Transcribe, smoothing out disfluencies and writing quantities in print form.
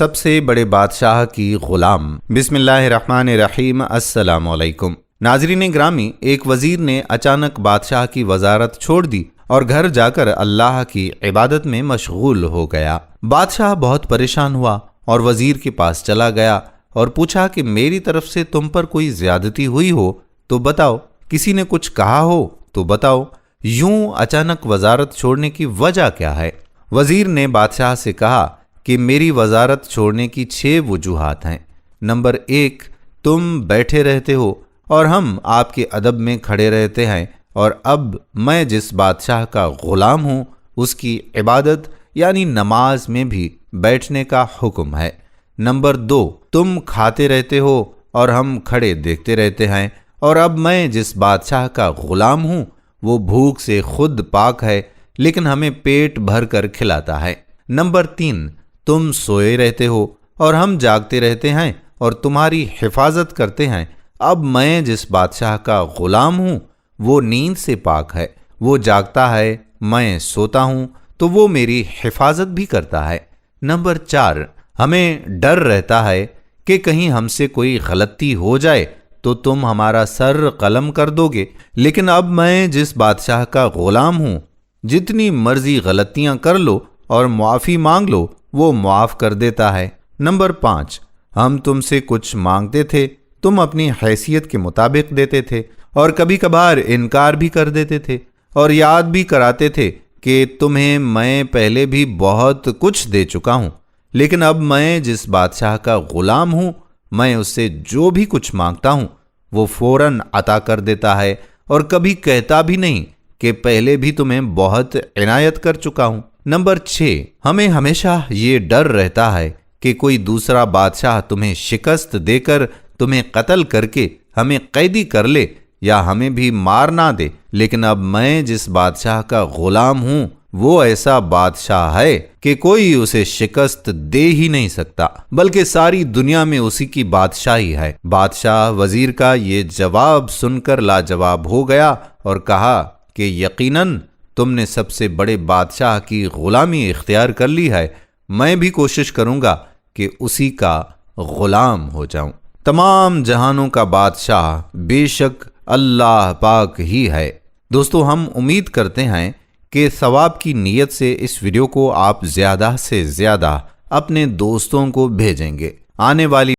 سب سے بڑے بادشاہ کی غلام۔ بسم اللہ الرحمن الرحیم۔ السلام علیکم ناظرین گرامی، ایک وزیر نے اچانک بادشاہ کی وزارت چھوڑ دی اور گھر جا کر اللہ کی عبادت میں مشغول ہو گیا۔ بادشاہ بہت پریشان ہوا اور وزیر کے پاس چلا گیا اور پوچھا کہ میری طرف سے تم پر کوئی زیادتی ہوئی ہو تو بتاؤ، کسی نے کچھ کہا ہو تو بتاؤ، یوں اچانک وزارت چھوڑنے کی وجہ کیا ہے؟ وزیر نے بادشاہ سے کہا کہ میری وزارت چھوڑنے کی 6 وجوہات ہیں۔ نمبر 1، تم بیٹھے رہتے ہو اور ہم آپ کے ادب میں کھڑے رہتے ہیں، اور اب میں جس بادشاہ کا غلام ہوں اس کی عبادت یعنی نماز میں بھی بیٹھنے کا حکم ہے۔ نمبر 2، تم کھاتے رہتے ہو اور ہم کھڑے دیکھتے رہتے ہیں، اور اب میں جس بادشاہ کا غلام ہوں وہ بھوک سے خود پاک ہے لیکن ہمیں پیٹ بھر کر کھلاتا ہے۔ نمبر 3، تم سوئے رہتے ہو اور ہم جاگتے رہتے ہیں اور تمہاری حفاظت کرتے ہیں، اب میں جس بادشاہ کا غلام ہوں وہ نیند سے پاک ہے، وہ جاگتا ہے، میں سوتا ہوں تو وہ میری حفاظت بھی کرتا ہے۔ نمبر 4، ہمیں ڈر رہتا ہے کہ کہیں ہم سے کوئی غلطی ہو جائے تو تم ہمارا سر قلم کر دو گے، لیکن اب میں جس بادشاہ کا غلام ہوں جتنی مرضی غلطیاں کر لو اور معافی مانگ لو وہ معاف کر دیتا ہے۔ نمبر 5، ہم تم سے کچھ مانگتے تھے، تم اپنی حیثیت کے مطابق دیتے تھے اور کبھی کبھار انکار بھی کر دیتے تھے اور یاد بھی کراتے تھے کہ تمہیں میں پہلے بھی بہت کچھ دے چکا ہوں، لیکن اب میں جس بادشاہ کا غلام ہوں میں اس سے جو بھی کچھ مانگتا ہوں وہ فوراً عطا کر دیتا ہے اور کبھی کہتا بھی نہیں کہ پہلے بھی تمہیں بہت عنایت کر چکا ہوں۔ نمبر 6، ہمیں ہمیشہ یہ ڈر رہتا ہے کہ کوئی دوسرا بادشاہ تمہیں شکست دے کر تمہیں قتل کر کے ہمیں قیدی کر لے یا ہمیں بھی مار نہ دے، لیکن اب میں جس بادشاہ کا غلام ہوں وہ ایسا بادشاہ ہے کہ کوئی اسے شکست دے ہی نہیں سکتا، بلکہ ساری دنیا میں اسی کی بادشاہی ہے۔ بادشاہ وزیر کا یہ جواب سن کر لاجواب ہو گیا اور کہا کہ یقیناً تم نے سب سے بڑے بادشاہ کی غلامی اختیار کر لی ہے، میں بھی کوشش کروں گا کہ اسی کا غلام ہو جاؤں۔ تمام جہانوں کا بادشاہ بے شک اللہ پاک ہی ہے۔ دوستو، ہم امید کرتے ہیں کہ ثواب کی نیت سے اس ویڈیو کو آپ زیادہ سے زیادہ اپنے دوستوں کو بھیجیں گے۔ آنے والی